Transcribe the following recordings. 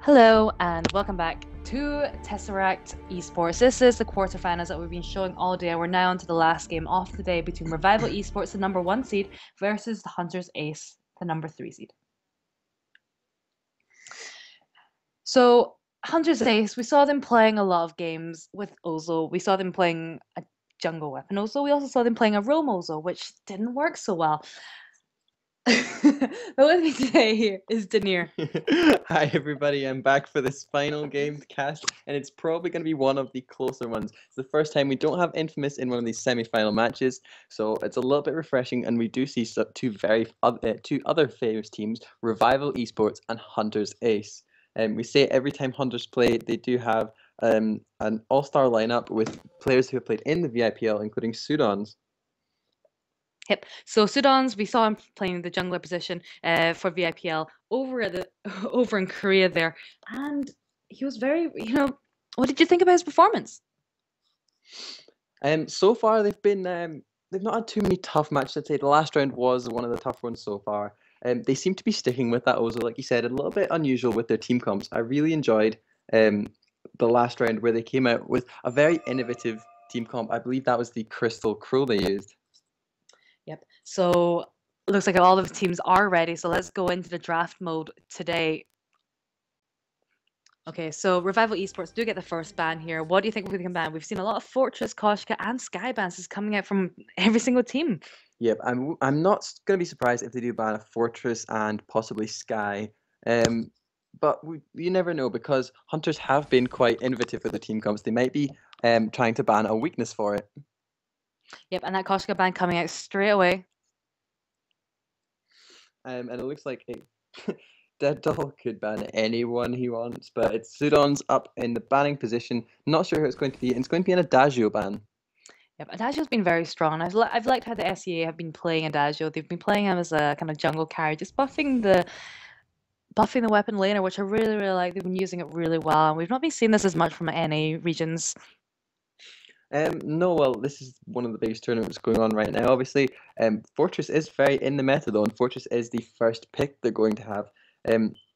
Hello and welcome back to Tesseract eSports. This is the quarterfinals that we've been showing all day. We're now on to the last game of the day between Revival eSports, the number 1 seed, versus the Hunters Ace, the number 3 seed. So, Hunters Ace, we saw them playing a lot of games with Ozo. We saw them playing a jungle weapon Ozo. We also saw them playing a roam Ozo, which didn't work so well. But with me today here is Denier. Hi everybody, I'm back for this final game to cast, and it's probably going to be one of the closer ones. It's the first time we don't have Infamous in one of these semi-final matches, so it's a little bit refreshing, and we do see two other famous teams, Revival Esports and Hunters Ace. And we say every time Hunters play, they do have an all-star lineup with players who have played in the VIPL, including Sudons. Yep. So Sudons, we saw him playing the jungler position for VIPL over at the over in Korea there, and he was very. What did you think about his performance? So far they've not had too many tough matches. I'd say the last round was one of the tough ones so far. They seem to be sticking with that Ozo, like you said, a little bit unusual with their team comps. I really enjoyed the last round where they came out with a very innovative team comp. I believe that was the Crystal Crow they used. Yep. So looks like all of the teams are ready. So let's go into the draft mode today. Okay, so Revival Esports do get the first ban here. What do you think we can ban? We've seen a lot of Fortress, Koshka, and Sky bans is coming out from every single team. Yep, I'm not going to be surprised if they do ban a Fortress and possibly Sky. But you never know, because Hunters have been quite innovative with the team comps. They might be trying to ban a weakness for it. Yep, and that Koshka ban coming out straight away. And it looks like Dead Doll could ban anyone he wants, but it's Sudon's up in the banning position. Not sure who it's going to be. It's going to be an Adagio ban. Yep, Adagio's been very strong. I've liked how the SEA have been playing Adagio. They've been playing him as a kind of jungle carry, just buffing the weapon laner, which I really, really like. They've been using it really well, and we've not been seeing this as much from NA regions. No, well, this is one of the biggest tournaments going on right now. Obviously, Fortress is very in the meta though, and Fortress is the first pick they're going to have.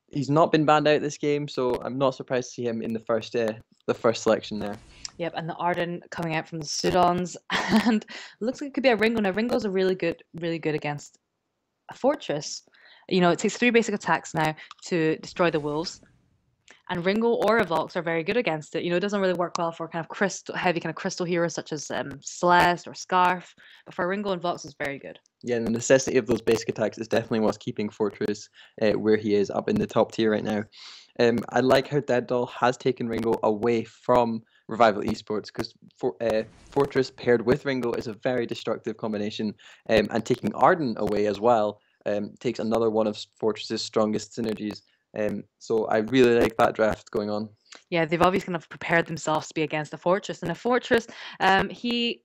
He's not been banned out this game, so I'm not surprised to see him in the first selection there. Yep, and the Arden coming out from the Sudons, and looks like it could be a Ringo. Now, Ringo's a really good against a Fortress. You know, it takes 3 basic attacks now to destroy the wolves. And Ringo or Evox are very good against it. You know, it doesn't really work well for kind of heavy kind of crystal heroes such as Celeste or Scarf. But for Ringo and Vox, it's very good. Yeah, and the necessity of those basic attacks is definitely what's keeping Fortress where he is up in the top tier right now. I like how Dead Doll has taken Ringo away from Revival Esports, because Fortress paired with Ringo is a very destructive combination, and taking Arden away as well takes another one of Fortress's strongest synergies. So I really like that draft going on. Yeah, they've obviously kind of prepared themselves to be against a Fortress, and a Fortress, he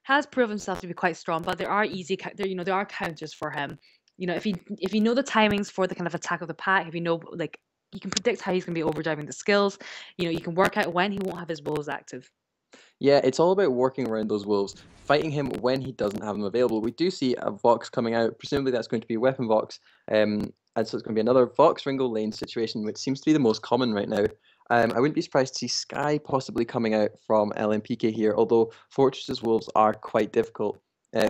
has proven himself to be quite strong, but there are there are counters for him. You know, if you know the timings for the kind of attack of the pack, if you know, like, you can predict how he's going to be overdriving the skills. You know, you can work out when he won't have his wolves active. Yeah, it's all about working around those wolves, fighting him when he doesn't have them available. We do see a Vox coming out. Presumably that's going to be a weapon Vox. And so it's going to be another Vox Ringo lane situation, which seems to be the most common right now. I wouldn't be surprised to see Sky possibly coming out from LMPK here, although Fortress's wolves are quite difficult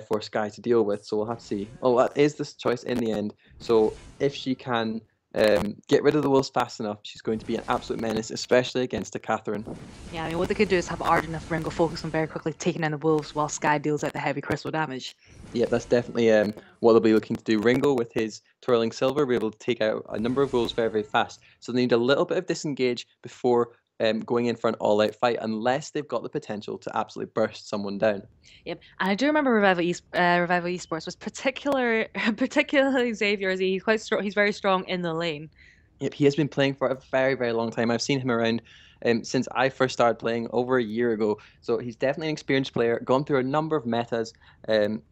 for Sky to deal with, so we'll have to see. Well, that is this choice in the end, so if she can get rid of the wolves fast enough, she's going to be an absolute menace, especially against a Catherine. Yeah, I mean, what they could do is have Arden and Ringo focus on very quickly taking down the wolves while Sky deals out the heavy crystal damage. Yeah, that's definitely what they'll be looking to do. Ringo, with his twirling silver, will be able to take out a number of wolves very, very fast. So they need a little bit of disengage before going in for an all-out fight, unless they've got the potential to absolutely burst someone down. Yep, and I do remember Revival Esports was particularly Xavier. As he's quite strong. He's very strong in the lane. Yep, he has been playing for a very, very long time. I've seen him around since I first started playing over a year ago. So he's definitely an experienced player, gone through a number of metas.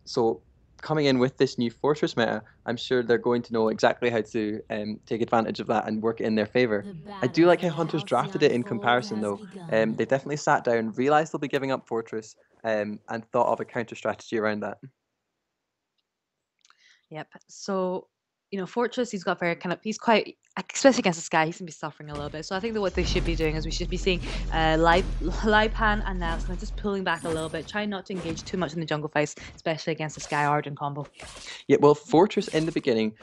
So coming in with this new Fortress meta, I'm sure they're going to know exactly how to take advantage of that and work in their favor. I do like how Hunters drafted it in comparison, though. They definitely sat down, realized they'll be giving up Fortress, and thought of a counter strategy around that. Yep. So you know, Fortress, he's got very kind of, he's quite, especially against the Sky, he's going to be suffering a little bit. So I think that what they should be doing is we should be seeing Lipan and Niles kind of just pulling back a little bit, trying not to engage too much in the jungle fights, especially against the Sky Arden combo. Yeah, well, Fortress in the beginning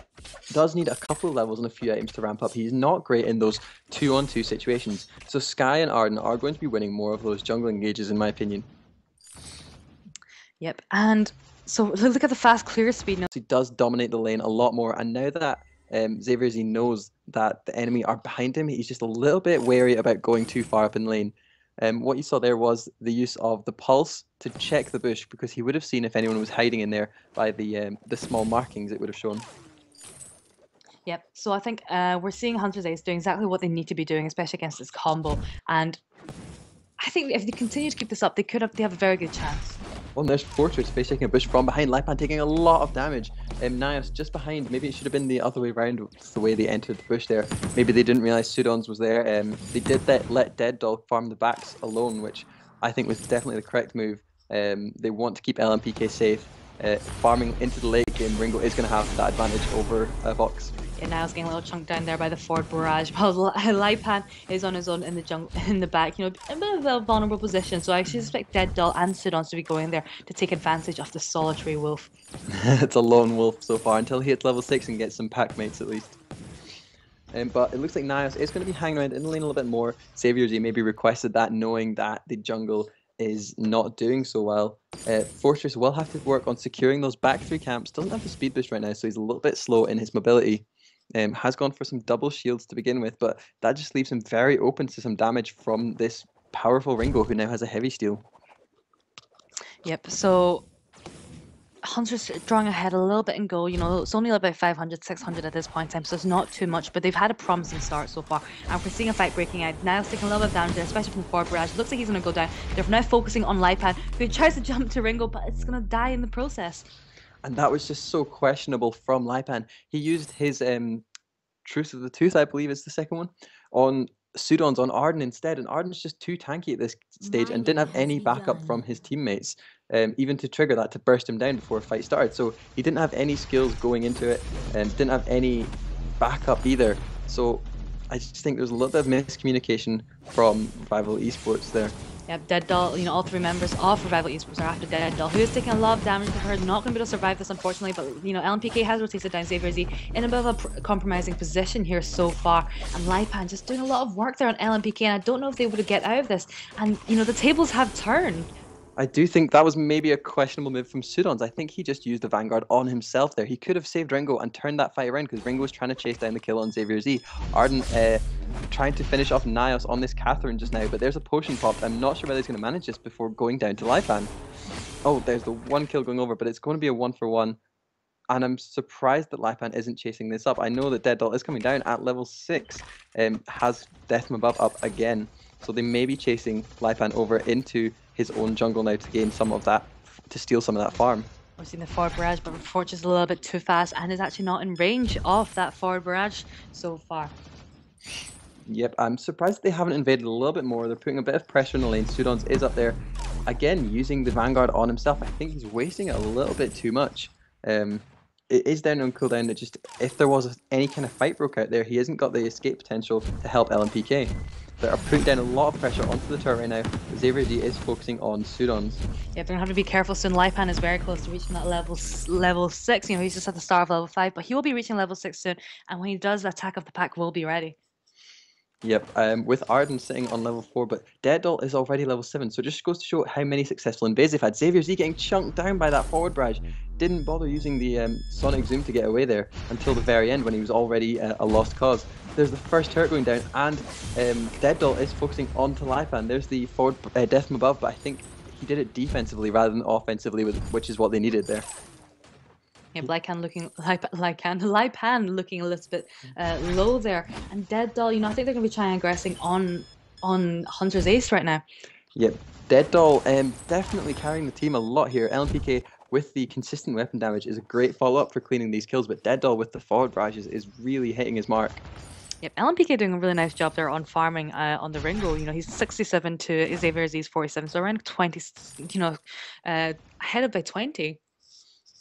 does need a couple of levels and a few items to ramp up. He's not great in those 2-on-2 situations. So Sky and Arden are going to be winning more of those jungle engages, in my opinion. Yep, and so look at the fast clear speed now. He does dominate the lane a lot more, and now that Xavier Z knows that the enemy are behind him, he's just a little bit wary about going too far up in lane. What you saw there was the use of the pulse to check the bush, because he would have seen if anyone was hiding in there by the small markings it would have shown. Yep, so I think we're seeing Hunter's Ace doing exactly what they need to be doing, especially against this combo. And I think if they continue to keep this up, they have a very good chance. Well, there's Fortress face taking a bush from behind. Lipan taking a lot of damage. Nias just behind. Maybe it should have been the other way around. The way they entered the bush there. Maybe they didn't realize Sudons was there. They did let Dead Dog farm the backs alone, which I think was definitely the correct move. They want to keep LMPK safe. Farming into the late game, Ringo is going to have that advantage over Vox. Yeah, Niles getting a little chunked down there by the forward barrage, while Lipan is on his own in the jungle, in the back, you know, a bit of a vulnerable position. So I actually expect Dead Doll and Sudons to be going there to take advantage of the solitary wolf. It's a lone wolf so far, until he hits level 6 and gets some pack mates at least. But it looks like Nias is going to be hanging around in the lane a little bit more. Xavier Z maybe requested that, knowing that the jungle is not doing so well. Fortress will have to work on securing those back 3 camps. Doesn't have the speed boost right now, so he's a little bit slow in his mobility. Has gone for some double shields to begin with, but that just leaves him very open to some damage from this powerful Ringo, who now has a heavy steal. Yep, so Hunter's drawing ahead a little bit in goal. You know, it's only about 500, 600 at this point in time, so it's not too much, but they've had a promising start so far. And we're seeing a fight breaking out. Niles taking a little bit of damage, especially from the forward barrage. Looks like he's going to go down. They're now focusing on Lipan, who tries to jump to Ringo, but it's going to die in the process. And that was just so questionable from Lipan. He used his Truth of the Tooth, I believe is the second one, on Sudons on Arden instead, and Arden's just too tanky at this stage and didn't have any backup from his teammates, even to trigger that to burst him down before a fight started. So he didn't have any skills going into it, and didn't have any backup either. So I just think there's a little bit of miscommunication from Revival Esports there. Yep, Dead Doll, you know, all 3 members of Revival Esports are after Dead Doll, who is taking a lot of damage. They're not going to be able to survive this, unfortunately, but, you know, LMPK has rotated down Xavier Z in a bit of a compromising position here so far, and Lipan just doing a lot of work there on LMPK, and I don't know if they would get out of this, and, you know, the tables have turned. I do think that was maybe a questionable move from Sudons. I think he just used the Vanguard on himself there. He could have saved Ringo and turned that fight around, because Ringo was trying to chase down the kill on Xavier Z. Arden trying to finish off Nios on this Catherine just now, but there's a potion popped. I'm not sure whether he's going to manage this before going down to Lipan. Oh, there's the 1 kill going over, but it's going to be a 1-for-1. And I'm surprised that Lipan isn't chasing this up. I know that Dead Doll is coming down at level 6, has Death from Above up again. So they may be chasing Lipan over into his own jungle now to gain some of that, to steal some of that farm. We're seeing the forward barrage, but Fortress is a little bit too fast and is actually not in range of that forward barrage so far. Yep, I'm surprised they haven't invaded a little bit more. They're putting a bit of pressure in the lane. Sudons is up there, again, using the Vanguard on himself. I think he's wasting it a little bit too much. It is down on cooldown. That just, if there was any kind of fight broke out there, he hasn't got the escape potential to help LMPK. They are putting down a lot of pressure onto the turret right now. Xavier Z is focusing on Sudons. Yeah, they're going to have to be careful soon. Lipan is very close to reaching that level 6. You know, he's just at the start of level 5, but he will be reaching level 6 soon. And when he does, the attack of the pack will be ready. Yep, with Arden sitting on level 4, but Dead Doll is already level 7, so it just goes to show how many successful invades they've had. Xavier Z getting chunked down by that forward barrage. Didn't bother using the Sonic Zoom to get away there until the very end when he was already a lost cause. There's the first turret going down, and Dead Doll is focusing onto Lipan. There's the forward death from above, but I think he did it defensively rather than offensively, which is what they needed there. Yeah, Lipan looking a little bit low there, and Dead Doll. You know, I think they're going to be trying aggressing on Hunter's Ace right now. Yep, Dead Doll definitely carrying the team a lot here. LMPK with the consistent weapon damage is a great follow-up for cleaning these kills, but Dead Doll with the forward barrages is really hitting his mark. Yep, LMPK doing a really nice job there on farming on the Ringo. You know, he's 67 to Xavier Z's 47, so around 20. You know, ahead of by 20.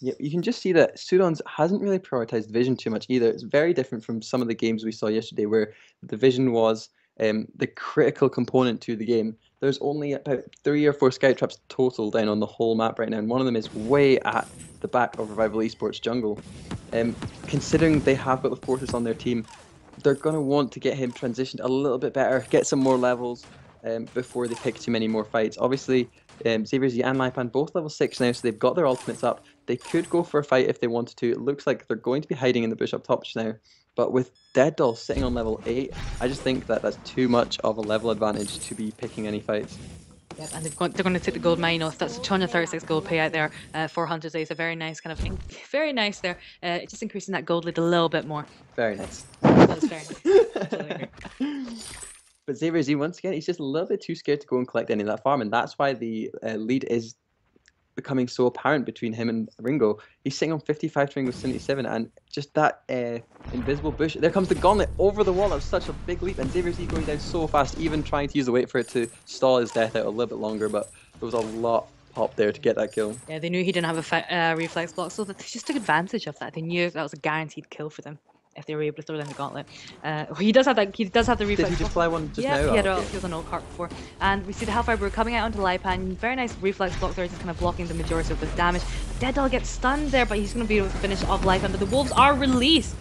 Yeah, you can just see that Sudan's hasn't really prioritized vision too much either. It's very different from some of the games we saw yesterday, where the vision was the critical component to the game. There's only about 3 or 4 scout traps total down on the whole map right now, and one of them is way at the back of Revival Esports jungle. Considering they have got the Fortress on their team, they're going to want to get him transitioned a little bit better, get some more levels before they pick too many more fights. Obviously, Xavier Z and Laipan both level 6 now, so they've got their ultimates up. They could go for a fight if they wanted to. It looks like they're going to be hiding in the bush up top just now. But with Dead Doll sitting on level 8, I just think that that's too much of a level advantage to be picking any fights. Yep, and they're going to take the gold mine off. That's a 236 gold payout there for Hunter's Ace. A very nice kind of, very nice there. Just increasing that gold lead a little bit more. Very nice. That's very nice. Totally agree. But Xavier Z, once again, he's just a little bit too scared to go and collect any of that farm, and that's why the lead is becoming so apparent between him and Ringo. He's sitting on 55 to Ringo's 77, and just that invisible bush. There comes the gauntlet over the wall. That was such a big leap, and Xavier Z going down so fast, even trying to use the weight for it to stall his death out a little bit longer, but there was a lot pop there to get that kill. Yeah, they knew he didn't have a reflex block, so they just took advantage of that. They knew that was a guaranteed kill for them if they were able to throw down the gauntlet. He does have that. He does have the reflex. Did he just fly one just now? Yeah, he had okay. he was on ult cart before, and we see the Hellfire Brew coming out onto Laipan. Very nice reflex block there, just kind of blocking the majority of his damage. Dead Doll gets stunned there, but he's going to be able to finish off Laipan. But the wolves are released.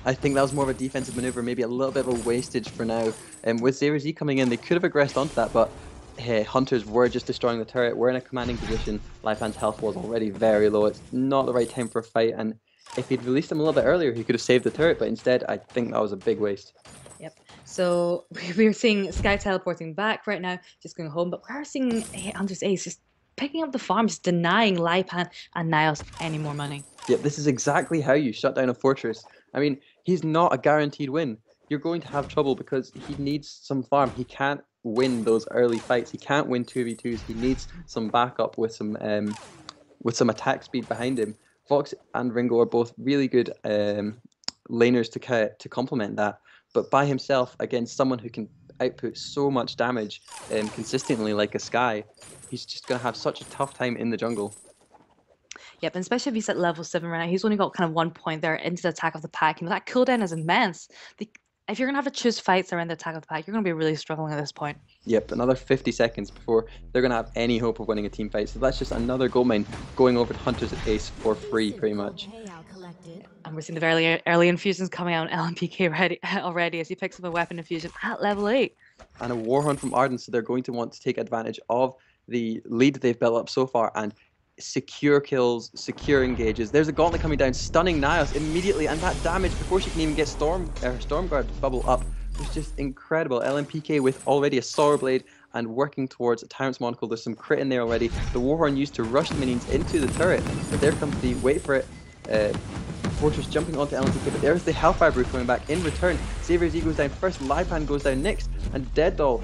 I think that was more of a defensive maneuver, maybe a little bit of a wastage for now. With Xavier Z coming in, they could have aggressed onto that, but hey, Hunters were just destroying the turret. We're in a commanding position. Laipan's health was already very low. It's not the right time for a fight, and if he'd released him a little bit earlier, he could have saved the turret, but instead, I think that was a big waste. Yep. So we're seeing Sky teleporting back right now, just going home, but we're seeing Hunter's Ace just picking up the farm, just denying Laipan and Niles any more money. Yep, this is exactly how you shut down a fortress. I mean, he's not a guaranteed win. You're going to have trouble because he needs some farm. He can't win those early fights. He can't win 2v2s. He needs some backup with some attack speed behind him. Vox and Ringo are both really good laners to complement that. But by himself, against someone who can output so much damage consistently like a Sky, he's just going to have such a tough time in the jungle. Yep, and especially if he's at level 7 right now, he's only got kind of 1 point there into the attack of the pack. That cooldown is immense. If you're going to have to choose fights around the attack of the pack, you're going to be really struggling at this point. Yep, another 50 seconds before they're going to have any hope of winning a team fight. So that's just another gold mine going over to Hunter's Ace for free, pretty much. And we're seeing the very early infusions coming out on LMPK already as he picks up a weapon infusion at level 8. And a Warhorn from Arden, so they're going to want to take advantage of the lead they've built up so far and secure kills, secure engages. There's a gauntlet coming down, stunning Niles immediately, and that damage before she can even get Stormguard bubble up was just incredible. LMPK with already a Sour Blade and working towards a Tyrant's Monocle. There's some crit in there already. The Warhorn used to rush the minions into the turret, but there comes the wait for it. Fortress jumping onto LMPK, but there's the Hellfire Brew coming back in return. Xavier Z goes down first, Laipan goes down next, and Dead Doll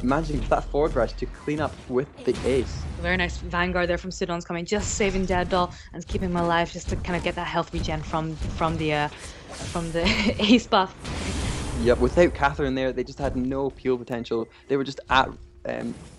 managing that forward rush to clean up with the ace. Very nice Vanguard there from Sudan's coming, just saving Dead Doll and keeping him alive just to kind of get that health regen from the ace buff. Yep, without Catherine there, they just had no peel potential. They were just at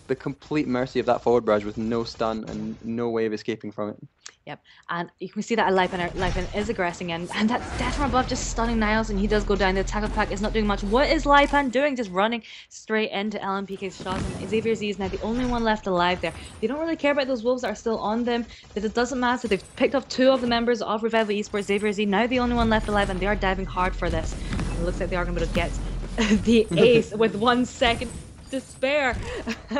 the complete mercy of that forward barrage with no stun and no way of escaping from it. Yep, and you can see that Laipan is aggressing, and that death from above just stunning Niles, and he does go down. The attack of the pack is not doing much. What is Laipan doing? Just running straight into LMPK's shots, and Xavier Z is now the only one left alive there. They don't really care about those wolves that are still on them, but it doesn't matter. They've picked off 2 of the members of Revival Esports. Xavier Z now the only one left alive, and they are diving hard for this. And it looks like they are going to get the ace with 1 second to spare.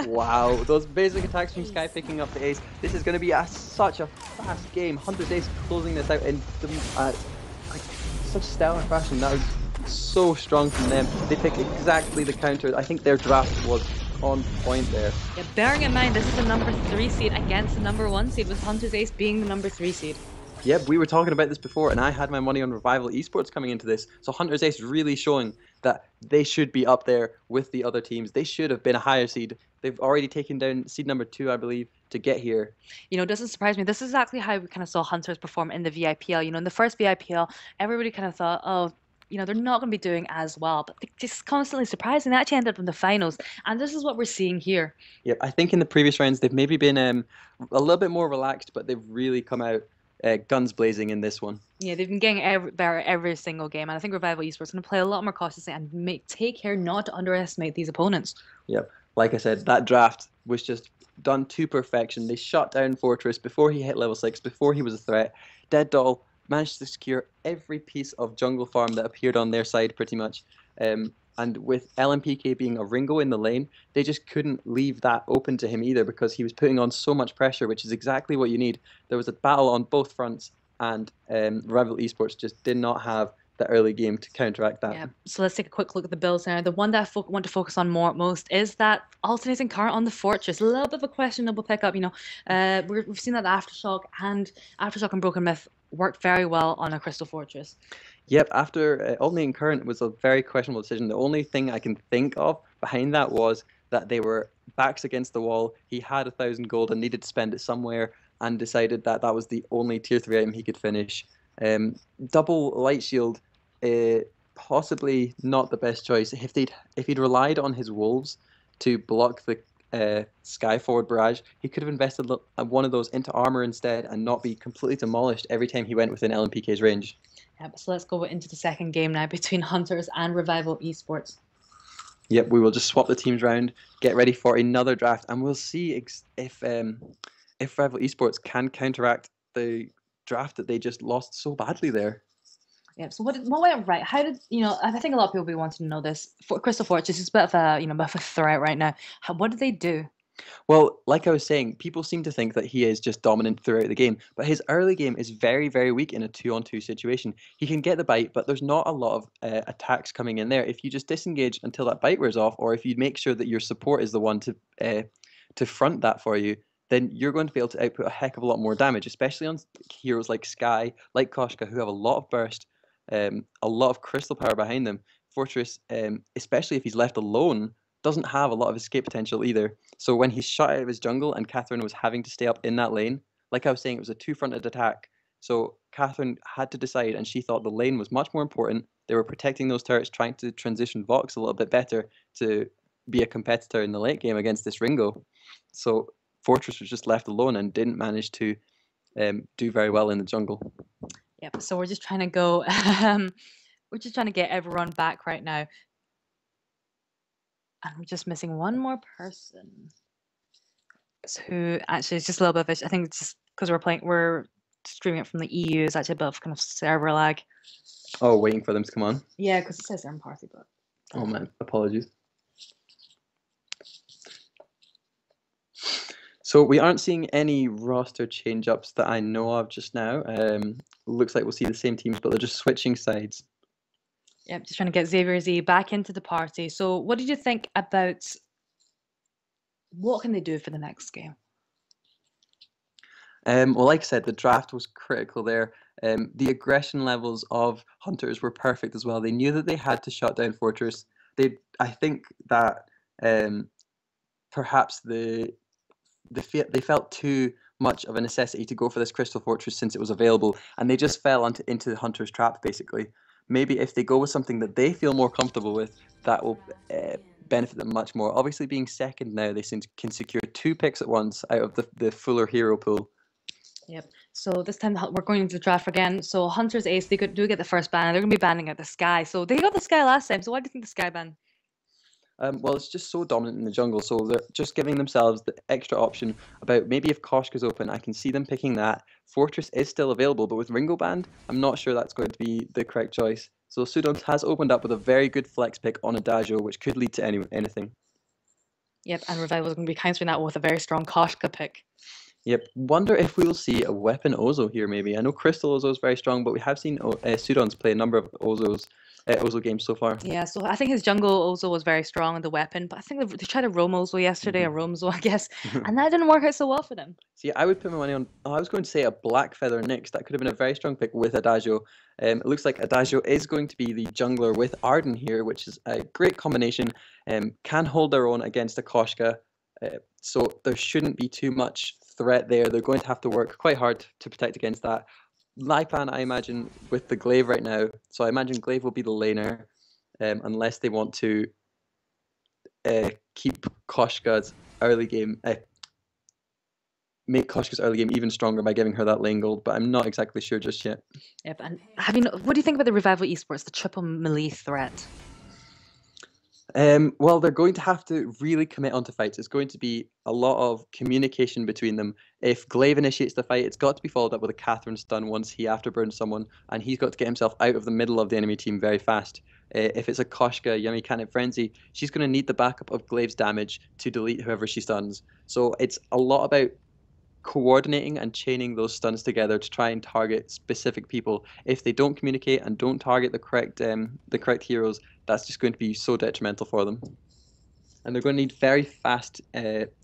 Wow, those basic attacks from Sky picking up the ace. This is going to be such a fast game. Hunter's Ace closing this out in such stellar fashion. That was so strong from them. They pick exactly the counter. I think their draft was on point there. Yeah, bearing in mind this is the number 3 seed against the number 1 seed, with Hunter's Ace being the number 3 seed. Yep, we were talking about this before, and I had my money on Revival Esports coming into this. So Hunter's Ace really showing that they should be up there with the other teams. They should have been a higher seed. They've already taken down seed number 2, I believe, to get here. You know, it doesn't surprise me. This is exactly how we kind of saw Hunters perform in the VIPL. You know, in the first VIPL, everybody kind of thought, oh, you know, they're not going to be doing as well, but they just constantly surprising. They actually ended up in the finals, and this is what we're seeing here. Yep, I think in the previous rounds they've maybe been a little bit more relaxed, but they've really come out guns blazing in this one. Yeah, they've been getting better every single game, and I think Revival Esports going to play a lot more cautiously and take care not to underestimate these opponents. Yep. Like I said, that draft was just done to perfection. They shut down Fortress before he hit level 6, before he was a threat. Dead Doll managed to secure every piece of jungle farm that appeared on their side, pretty much. And with LMPK being a Ringo in the lane, they just couldn't leave that open to him either because he was putting on so much pressure, which is exactly what you need. There was a battle on both fronts, and Rival Esports just did not have the early game to counteract that. Yeah, so let's take a quick look at the builds now. The one that I want to focus on most is that alternating current on the Fortress. A little bit of a questionable pickup, we've seen that Aftershock and Broken Myth worked very well on a Crystal Fortress. Yep, after alternating current was a very questionable decision. The only thing I can think of behind that was that they were backs against the wall. He had 1,000 gold and needed to spend it somewhere, and decided that that was the only tier 3 item he could finish. Double light shield, possibly not the best choice. If he'd relied on his wolves to block the sky forward barrage, he could have invested one of those into armor instead and not be completely demolished every time he went within LMPK's range. Yep, so let's go into the second game now between Hunters and Revival Esports. Yep, we will just swap the teams around, get ready for another draft, and we'll see if Revival Esports can counteract the draft that they just lost so badly there. Yep. So what went right? How did I think a lot of people will be wanting to know this. For Crystal Fortress is a bit of a bit of a threat right now. What did they do? Well, like I was saying, people seem to think that he is just dominant throughout the game, but his early game is very, very weak in a 2-on-2 situation. He can get the bite, but there's not a lot of attacks coming in there. If you just disengage until that bite wears off, or if you make sure that your support is the one to front that for you, then you're going to be able to output a heck of a lot more damage, especially on heroes like Skye, like Koshka, who have a lot of burst, a lot of crystal power behind them. Fortress, especially if he's left alone, doesn't have a lot of escape potential either. So when he's shot out of his jungle and Catherine was having to stay up in that lane, like I was saying, it was a two-fronted attack. So Catherine had to decide, and she thought the lane was much more important. They were protecting those turrets, trying to transition Vox a little bit better to be a competitor in the late game against this Ringo. So Fortress was just left alone and didn't manage to do very well in the jungle. Yep. So we're just trying to go. We're just trying to get everyone back right now. And we're just missing one more person who actually is just a little bit of I think it's just because we're streaming it from the EU. It's actually a bit of kind of server lag. Oh, waiting for them to come on? Yeah, because it says they're in party, but... Oh man, apologies. So we aren't seeing any roster change-ups that I know of just now. Looks like we'll see the same teams, but they're just switching sides. Yep, just trying to get Xavier Z back into the party. So what did you think about what can they do for the next game? Well, like I said, the draft was critical there. The aggression levels of Hunters were perfect as well. They knew that they had to shut down Fortress. I think that perhaps they felt too much of a necessity to go for this Crystal Fortress since it was available, and they just fell into the Hunter's trap, basically. Maybe if they go with something that they feel more comfortable with, that will benefit them much more. Obviously, being second now, they can secure 2 picks at once out of the fuller hero pool. Yep. So this time we're going into the draft again. So Hunter's Ace, they do get the first ban. They're going to be banning out the Skye. So they got the Skye last time. So why do you think the Skye ban? Well, it's just so dominant in the jungle, so they're just giving themselves the extra option about maybe if Koshka's open, I can see them picking that. Fortress is still available, but with Ringo banned, I'm not sure that's going to be the correct choice. So Sudons has opened up with a very good flex pick on Adagio, which could lead to anything. Yep, and Revival is going to be countering that with a very strong Koshka pick. Yep, wonder if we'll see a weapon Ozo here maybe. I know Crystal Ozo is very strong, but we have seen Sudons play a number of Ozo games so far. Yeah, so I think his jungle Ozo was very strong in the weapon, but I think they tried a Roam Ozo yesterday, a Roam Ozo, I guess, and that didn't work out so well for them. See, I would put my money on, I was going to say a Black Feather Nyx. That could have been a very strong pick with Adagio. It looks like Adagio is going to be the jungler with Arden here, which is a great combination. Can hold their own against a Koshka, so there shouldn't be too much threat there. They're going to have to work quite hard to protect against that. Lipan, I imagine, with the Glaive right now, so I imagine Glaive will be the laner, unless they want to keep Koshka's early game, make Koshka's early game even stronger by giving her that lane gold, but I'm not exactly sure just yet. Yep. And what do you think about the Revival Esports, the triple melee threat? Well, they're going to have to really commit onto fights. It's going to be a lot of communication between them. If Glaive initiates the fight, it's got to be followed up with a Catherine stun once he afterburns someone, and he's got to get himself out of the middle of the enemy team very fast. If it's a Koshka Yummy Catnip Frenzy, she's going to need the backup of Glaive's damage to delete whoever she stuns. So it's a lot about coordinating and chaining those stuns together to try and target specific people. If they don't communicate and don't target the correct heroes, that's just going to be so detrimental for them. And they're going to need very fast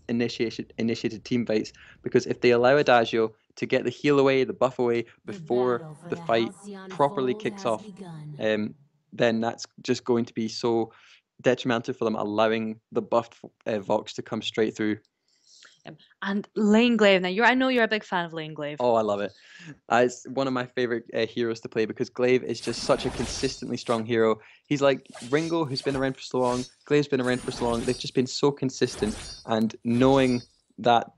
initiated team fights, because if they allow Adagio to get the heal away, the buff away before the fight properly kicks off, then that's just going to be so detrimental for them, allowing the buffed Vox to come straight through. And Lane Glaive. Now, I know you're a big fan of Lane Glaive. Oh, I love it. It's one of my favorite heroes to play, because Glaive is just such a consistently strong hero. He's like Ringo, who's been around for so long. Glaive's been around for so long. They've just been so consistent, and knowing that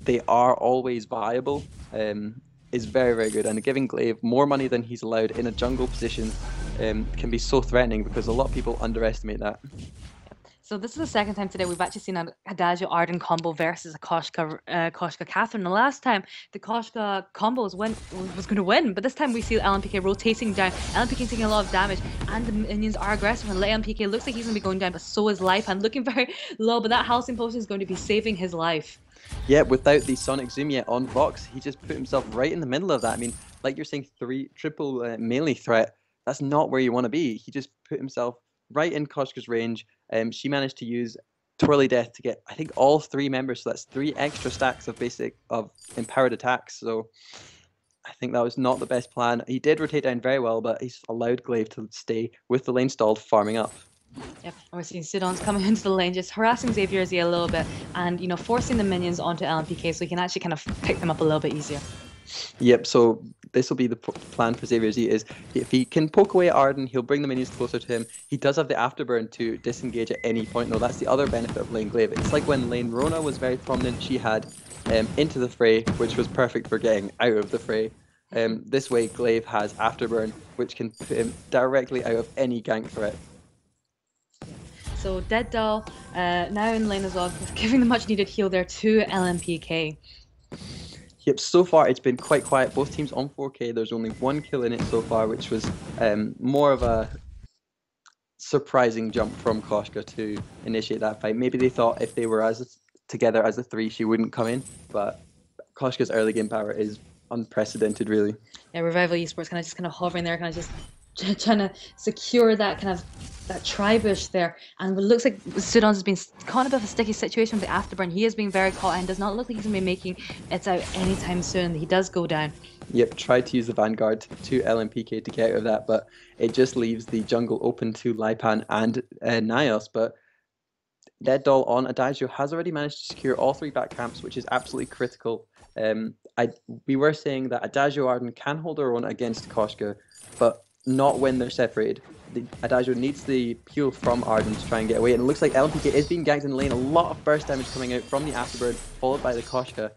they are always viable is very, very good. And giving Glaive more money than he's allowed in a jungle position can be so threatening, because a lot of people underestimate that. So this is the second time today we've actually seen an Adagio Arden combo versus a Koshka Catherine. The last time the Koshka combo was going to win, but this time we see LMPK rotating down. LMPK taking a lot of damage, and the minions are aggressive. And LMPK looks like he's going to be going down, but so is Lipan, looking very low. But that Halcyon Potion is going to be saving his life. Yeah, without the Sonic Zoom yet on Vox, he just put himself right in the middle of that. I mean, like you're saying, triple melee threat. That's not where you want to be. He just put himself right in Koshka's range. She managed to use Twirly Death to get, I think, all 3 members. So that's 3 extra stacks of empowered attacks. So I think that was not the best plan. He did rotate down very well, but he's allowed Glaive to stay with the lane stalled, farming up. Yep, and we're seeing Sidon's coming into the lane, just harassing Xavier Z a little bit, and forcing the minions onto LMPK so he can actually kind of pick them up a little bit easier. Yep, so this will be the plan for Xavier Z, is if he can poke away at Arden, he'll bring the minions closer to him. He does have the afterburn to disengage at any point, though. That's the other benefit of Lane Glaive. It's like when Lane Rona was very prominent, she had into the fray, which was perfect for getting out of the fray. This way, Glaive has afterburn, which can put him directly out of any gank threat. So Dead Doll now in lane as well, giving the much needed heal there to LMPK. Yep, so far it's been quite quiet. Both teams on 4K. There's only 1 kill in it so far, which was more of a surprising jump from Koshka to initiate that fight. Maybe they thought if they were together as a 3, she wouldn't come in, but Koshka's early game power is unprecedented, really. Yeah, Revival Esports kind of hovering there, kind of just trying to secure that tri-bush there, and it looks like Sidon's has been caught in a bit of a sticky situation with the afterburn. He is being very caught and does not look like he's going to be making it out anytime soon. He does go down. Yep, tried to use the Vanguard to LMPK to get out of that, but it just leaves the jungle open to Lipan and Nios. But Dead Doll on Adagio has already managed to secure all 3 back camps, which is absolutely critical. We were saying that Adagio Arden can hold her own against Koshka, but not when they're separated. Adagio needs the peel from Arden to try and get away, and it looks like LMPK is being ganked in the lane. A lot of burst damage coming out from the afterbird, followed by the Koshka,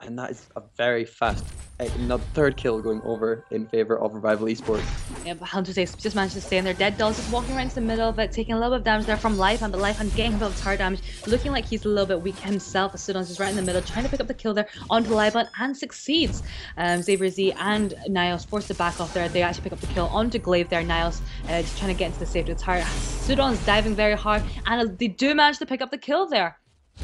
and that is a very fast, another 3rd kill going over in favor of Revival Esports. Yeah, but Hunter's Ace just managed to stay in there. Dead Doll's just walking around into the middle of it, taking a little bit of damage there from Lipan, but Lipan getting a bit of tower damage, looking like he's a little bit weak himself. Sidon's just right in the middle, trying to pick up the kill there onto Lipan, and succeeds. Xavier Z and Nios forced to back off there. They actually pick up the kill onto Glaive there. Nios just trying to get into the safety of the tower. Sidon's diving very hard, and they do manage to pick up the kill there.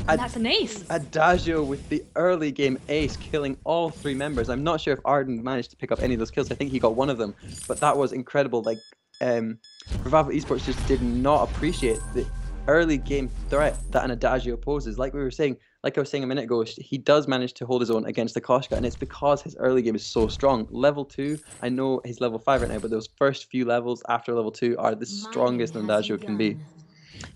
And that's an ace. Adagio with the early game ace, killing all 3 members. I'm not sure if Arden managed to pick up any of those kills. I think he got one of them, but that was incredible. Like, Revival Esports just did not appreciate the early game threat that an Adagio poses. Like I was saying a minute ago, he does manage to hold his own against the Koshka, and it's because his early game is so strong. Level 2, I know he's level 5 right now, but those first few levels after level 2 are the strongest an Adagio can be.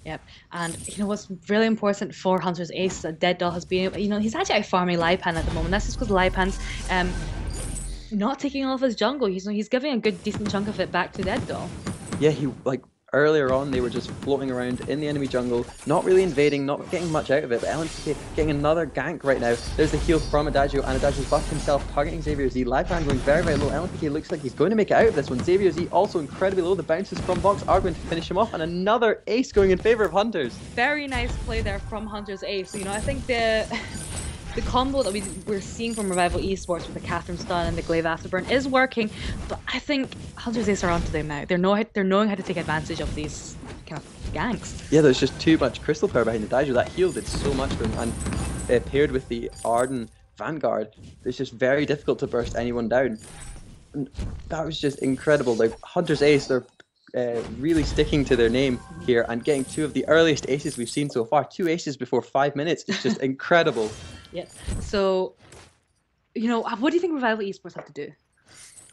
Yep, and what's really important for Hunter's Ace that Dead Doll has been, he's actually out farming Lipan at the moment. That's just because Lipan's not taking all of his jungle. He's giving a good decent chunk of it back to Dead Doll. Yeah, Earlier on, they were just floating around in the enemy jungle, not really invading, not getting much out of it, but LMPK getting another gank right now. There's the heal from Adagio, and Adagio's buffed himself, targeting Xavier Z. Lifeline going very, very low. LMPK looks like he's going to make it out of this one. Xavier Z also incredibly low. The bounces from Vox are going to finish him off, and another ace going in favor of Hunters. Very nice play there from Hunter's ace. So, you know, I think the combo that we're seeing from Revival Esports with the Catherine stun and the Glaive Afterburn is working, but I think Hunter's ace are onto them now. They're knowing how to take advantage of these kind of ganks. Yeah, there's just too much crystal power behind Adagio. That heal did so much for him, and paired with the Arden Vanguard, it's just very difficult to burst anyone down. And that was just incredible. Like Hunter's ace, they're really sticking to their name here and getting two of the earliest aces we've seen so far. 2 aces before 5 minutes. It's just incredible. Yeah. So, you know, what do you think Revival Esports have to do?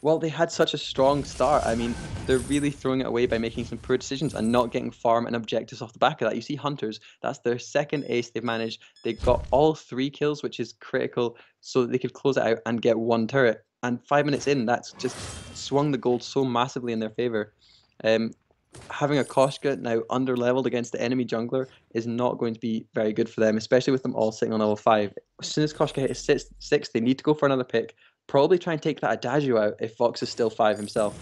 Well, they had such a strong start. I mean, they're really throwing it away by making some poor decisions and not getting farm and objectives off the back of that. You see Hunters, that's their second ace they've managed. They got all 3 kills, which is critical, so that they could close it out and get 1 turret. And 5 minutes in, that's just swung the gold so massively in their favor. Having a Koshka now under-leveled against the enemy jungler is not going to be very good for them, especially with them all sitting on level 5. As soon as Koshka hits 6, they need to go for another pick. Probably try and take that Adagio out if Vox is still 5 himself.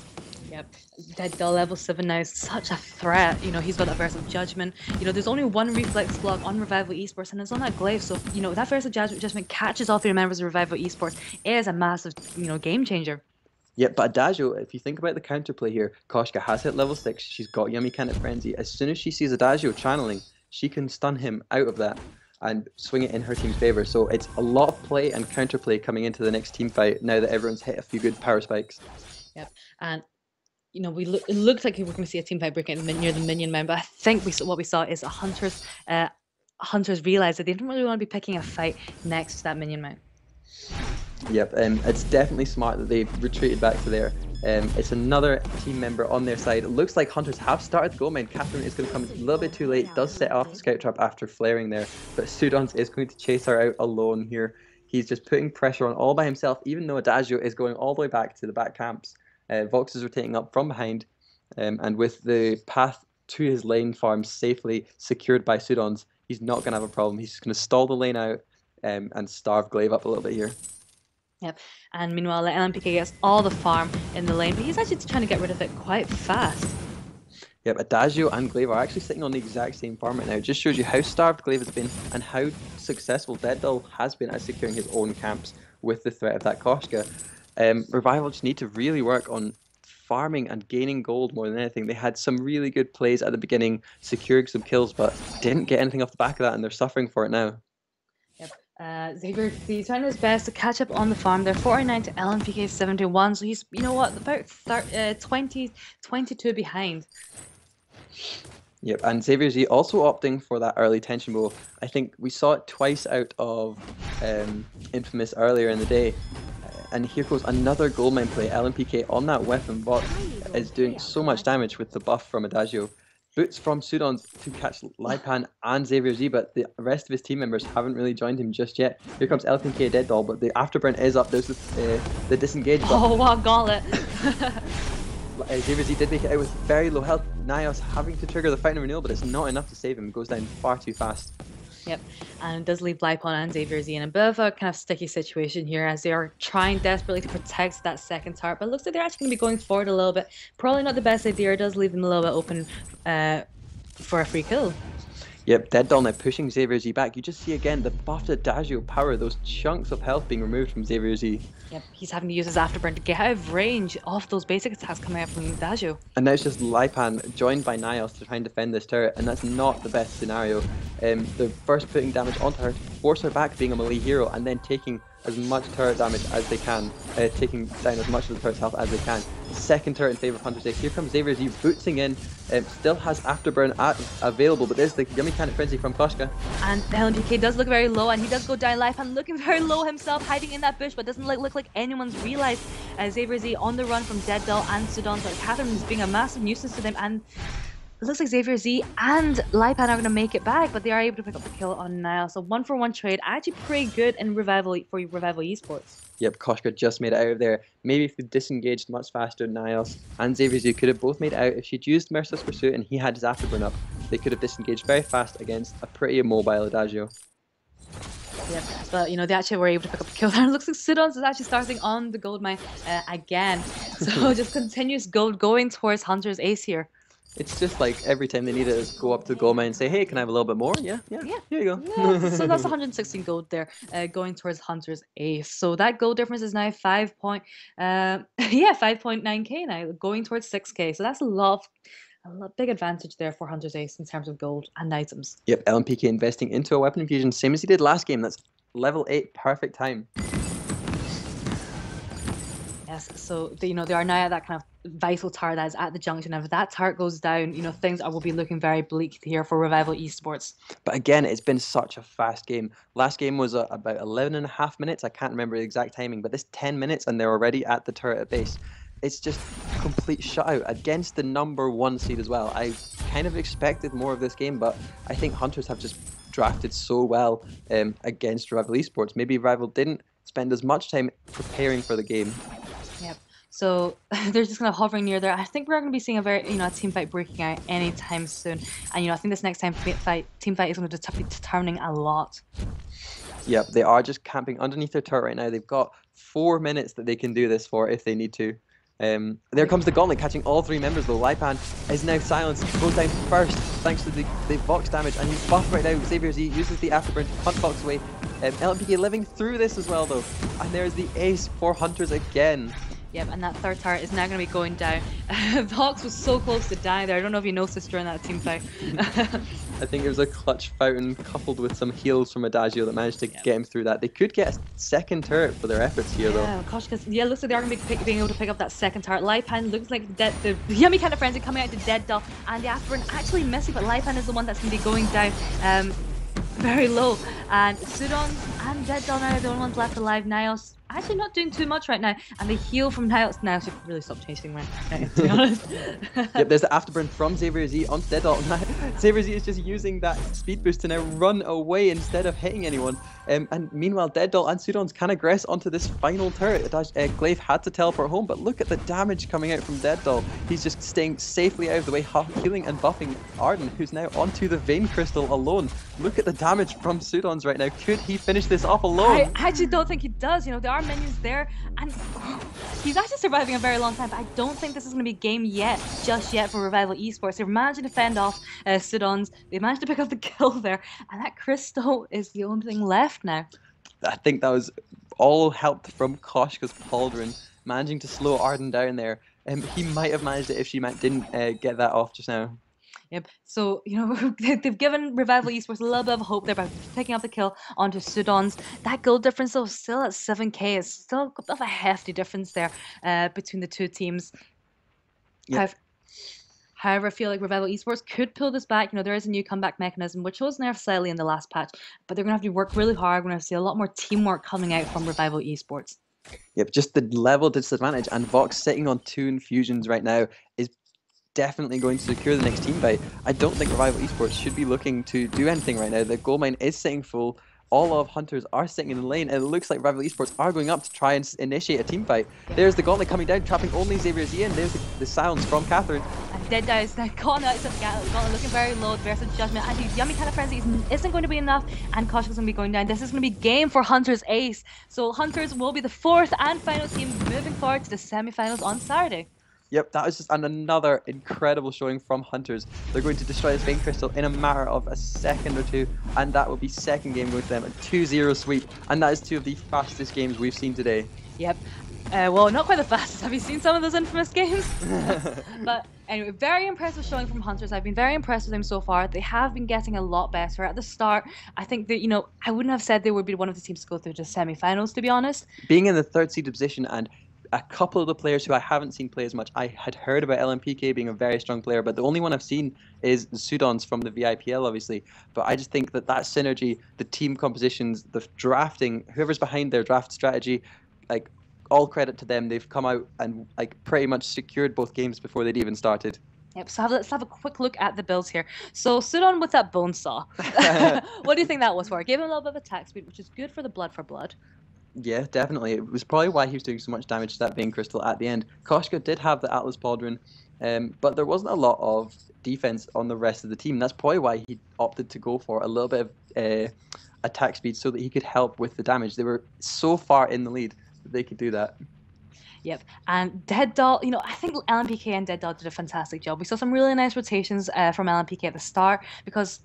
Yep, Deaddoll level 7 now is such a threat. You know, he's got that Verse of Judgment. You know, there's only 1 reflex block on Revival Esports, and it's on that Glaive. So, you know, that Verse of Judgment catches all 3 members of Revival Esports. It is a massive, you know, game changer. Yeah, but Adagio, if you think about the counterplay here, Koshka has hit level 6, she's got Yummy Cannon Frenzy. As soon as she sees Adagio channeling, she can stun him out of that and swing it in her team's favor. So it's a lot of play and counterplay coming into the next team fight now that everyone's hit a few good power spikes. Yep, and you know, it looked like we were going to see a team fight breaking near the minion mount, but I think what we saw is a Hunters realized that they didn't really want to be picking a fight next to that minion mount. Yep, it's definitely smart that they've retreated back to there. It's another team member on their side. It looks like Hunters have started the goal mine. Catherine is going to come a little bit too late. Does set off the scout trap after flaring there, but Sudons is going to chase her out alone here. He's just putting pressure on all by himself, even though Adagio is going all the way back to the back camps. Vox is rotating up from behind, and with the path to his lane farm safely secured by Sudons, he's not going to have a problem. He's just going to stall the lane out and starve Glaive up a little bit here. Yep, and meanwhile, the LMPK gets all the farm in the lane, but he's actually trying to get rid of it quite fast. Yep, Adagio and Glaive are actually sitting on the exact same farm right now. It just shows you how starved Glaive has been and how successful Deaddoll has been at securing his own camps with the threat of that Koshka. Revival just need to really work on farming and gaining gold more than anything. They had some really good plays at the beginning, securing some kills, but didn't get anything off the back of that, and they're suffering for it now. Yep. Xavier, he's trying his best to catch up on the farm. They're 49 to LMPK 71, so he's, you know what, about 22 behind. Yep, and Xavier Z also opting for that early tension bow. I think we saw it twice out of Infamous earlier in the day. And here goes another goldmine play. LMPK on that weapon bot is doing so much damage with the buff from Adagio. Boots from Sudons to catch Lipan and Xavier Z, but the rest of his team members haven't really joined him just yet. Here comes LMPK Deaddoll, but the afterburn is up. There's the disengage button. Oh, what gauntlet! Xavier Z did make it out with very low health. Nios having to trigger the Fountain of Renewal, but it's not enough to save him. It goes down far too fast. Yep, and it does leave Lipon and Xavier Z in a bit of a kind of sticky situation here as they are trying desperately to protect that second tower, but it looks like they're actually going to be going forward a little bit. Probably not the best idea. It does leave them a little bit open for a free kill. Yep, Deaddoll now pushing Xavier Z back. You just see again the buffed Adagio power, those chunks of health being removed from Xavier Z. Yep, he's having to use his afterburn to get out of range of those basic attacks coming out from Adagio. And now it's just Lipan joined by Nios to try and defend this turret, and that's not the best scenario. They're first putting damage onto her to force her back being a melee hero, and then taking as much turret damage as they can, taking down as much of the turret's health as they can. Second turret in favour of Hunter's Ace. Here comes Xavier Z bootsing in, still has afterburn available, but there's the Yummy Cannon Frenzy from Koshka. And the LMPK does look very low, and he does go down Lipan looking very low himself, hiding in that bush, but doesn't look like anyone's realised. Xavier Z on the run from Deaddoll and Sudon, but Catherine is being a massive nuisance to them, and It looks like Xavier Z and Lipan are going to make it back, but they are able to pick up the kill on Niall. So 1-for-1 trade, actually pretty good in Revival for Revival Esports. Yep, Koshka just made it out of there. Maybe if they disengaged much faster, Niles and Xavier Z could have both made it out. If she'd used Merciless Pursuit and he had his Afterburn up, they could have disengaged very fast against a pretty immobile Adagio. Yep, but they actually were able to pick up the kill there. It looks like Sidons is actually starting on the gold mine again. So just continuous gold going towards Hunter's ace here. It's just like every time they need it is go up to the gold mine and say, hey, can I have a little bit more? Yeah, here you go. Yeah, so that's 116 gold there going towards Hunter's ace. So that gold difference is now 5.9k now, going towards 6k. So that's a big advantage there for Hunter's ace in terms of gold and items. Yep, LMPK investing into a weapon infusion, same as he did last game. That's level 8, perfect time. Yes, so they are now at that kind of vital turret that is at the junction. And if that turret goes down, things will be looking very bleak here for Revival Esports. But again, it's been such a fast game. Last game was about 11.5 minutes. I can't remember the exact timing, but this 10 minutes and they're already at the turret at base. It's just complete shutout against the #1 seed as well. I kind of expected more of this game, but I think Hunters have just drafted so well against Revival Esports. Maybe Rival didn't spend as much time preparing for the game. Yep. So they're just kind of hovering near there. I think we're going to be seeing a team fight breaking out anytime soon. And I think this next team fight is going to be determining a lot. Yep, they are just camping underneath their turret right now. They've got 4 minutes that they can do this for if they need to. There comes the gauntlet, catching all 3 members though. Lipan is now silenced, goes down first thanks to the Vox damage, and he's buffed right now. Xavier Z uses the Afterburn to hunt Vox away. LMPK living through this as well though. And there's the ace for Hunters again. Yep, and that third turret is now going to be going down. Vox was so close to dying there. I don't know if you noticed during that team fight. I think it was a clutch fountain coupled with some heals from Adagio that managed to get him through that. They could get a second turret for their efforts here though. Yeah, gosh, because it looks like they are going to be being able to pick up that second turret. Lipan looks like the Yummy kind of frenzy coming out to Dead Doll, and the Afterburn actually missing, but Lipan is the one that's going to be going down very low. And Sudon and Dead Doll now are the only ones left alive. Nios actually not doing too much right now, and the heal from Nios now should really stop chasing right now, to be honest. Yep, there's the Afterburn from Xavier Z onto Dead Doll. Xavier Z is just using that speed boost to now run away instead of hitting anyone. And meanwhile, Dead Doll and Sudon's can aggress onto this final turret. Glaive had to teleport home, but look at the damage coming out from Dead Doll. He's just staying safely out of the way, healing and buffing Arden, who's now onto the Vein Crystal alone. Look at the damage from Sudon's right now. Could he finish this off alone? I actually don't think he does. There are minions there, and he's actually surviving a very long time, but I don't think this is going to be game just yet for Revival Esports. They've managed to fend off Sudons. They managed to pick up the kill there, and that crystal is the only thing left now. I think that was all helped from Koshka's Pauldron managing to slow Arden down there. He might have managed it if she didn't get that off just now. Yep. So, they've given Revival Esports a little bit of hope there by picking up the kill onto Sudons. That gold difference, though, still at 7k. It's still a bit of a hefty difference there between the two teams. Yep. However, I feel like Revival Esports could pull this back. There is a new comeback mechanism, which was nerfed slightly in the last patch, but they're going to have to work really hard. We're going to see a lot more teamwork coming out from Revival Esports. Yep, just the level disadvantage, and Vox sitting on 2 infusions right now is definitely going to secure the next team fight. I don't think Revival Esports should be looking to do anything right now. The gold mine is sitting full. All of Hunters are sitting in the lane, and it looks like Revival Esports are going up to try and initiate a team fight. Yeah. There's the gauntlet coming down, trapping only Xavier Z in. There's the silence from Catherine. And Dead Dow is now caught out of the gauntlet, looking very low versus Judgment. Actually, Yummy kind of frenzy isn't going to be enough, and Koshka's going to be going down. This is going to be game for Hunter's ace. So Hunters will be the 4th and final team moving forward to the semi-finals on Saturday. Yep, that was just another incredible showing from Hunters. They're going to destroy this Vein Crystal in a matter of a second or two, and that will be second game going to them, a 2-0 sweep, and that is 2 of the fastest games we've seen today. Yep. Well, not quite the fastest. Have you seen some of those infamous games? But anyway, very impressive showing from Hunters. I've been very impressed with them so far. They have been getting a lot better. At the start, I think that, I wouldn't have said they would be one of the teams to go through to semi-finals, to be honest. Being in the 3rd seeded position, and a couple of the players who I haven't seen play as much. I had heard about LMPK being a very strong player, but the only one I've seen is the Sudons from the VIPL, obviously. But I just think that synergy, the team compositions, the drafting, whoever's behind their draft strategy, all credit to them. They've come out and pretty much secured both games before they'd even started. Yep, so let's have a quick look at the builds here. So Sudan with that bone saw. What do you think that was for? It gave him a little bit of attack speed, which is good for the blood for blood. Yeah, definitely. It was probably why he was doing so much damage to that Bane Crystal at the end. Koshka did have the Atlas Pauldron, but there wasn't a lot of defense on the rest of the team. That's probably why he opted to go for a little bit of attack speed so that he could help with the damage. They were so far in the lead that they could do that. Yep. And Dead Doll, I think LMPK and Dead Doll did a fantastic job. We saw some really nice rotations from LMPK at the start because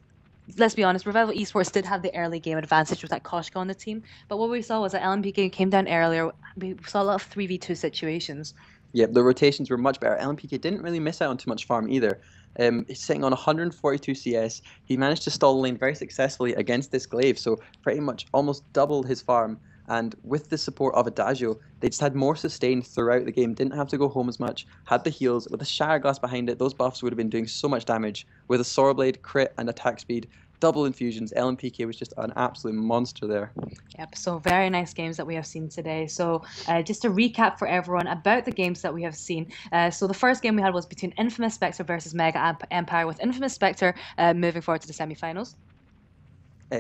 let's be honest, Revival Esports did have the early game advantage with that Koshka on the team. But what we saw was that LMPK came down earlier. We saw a lot of 3v2 situations. Yeah, the rotations were much better. LMPK didn't really miss out on too much farm either. He's sitting on 142 CS. He managed to stall the lane very successfully against this glaive, so pretty much almost doubled his farm. And with the support of Adagio, they just had more sustain throughout the game. Didn't have to go home as much. Had the heals with a Shatter Glass behind it. Those buffs would have been doing so much damage. With a Sword Blade, crit, and attack speed, double infusions. LMPK was just an absolute monster there. Yep, so very nice games that we have seen today. So just to recap for everyone about the games that we have seen. So the first game we had was between Infamous Spectre versus Mega Empire, with Infamous Spectre moving forward to the semi-finals.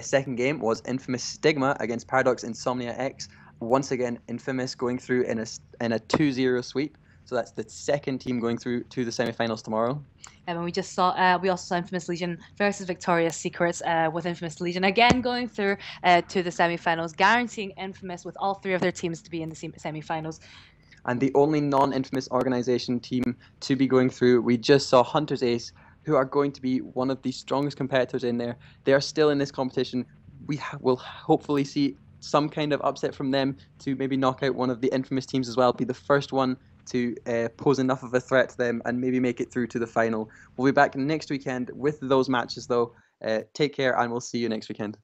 Second game was Infamous Stigma against Paradox Insomnia X. Once again, Infamous going through in a 2-0 sweep. So that's the second team going through to the semi-finals tomorrow. And we just saw, we also saw Infamous Legion versus Victoria's Secrets, with Infamous Legion again going through to the semi-finals, guaranteeing Infamous with all three of their teams to be in the semi-finals. And the only non-Infamous organization team to be going through, we just saw Hunter's Ace, who are going to be one of the strongest competitors in there. They are still in this competition. We will hopefully see some kind of upset from them to maybe knock out one of the Infamous teams as well, be the first one to pose enough of a threat to them and maybe make it through to the final. We'll be back next weekend with those matches, though. Take care, and we'll see you next weekend.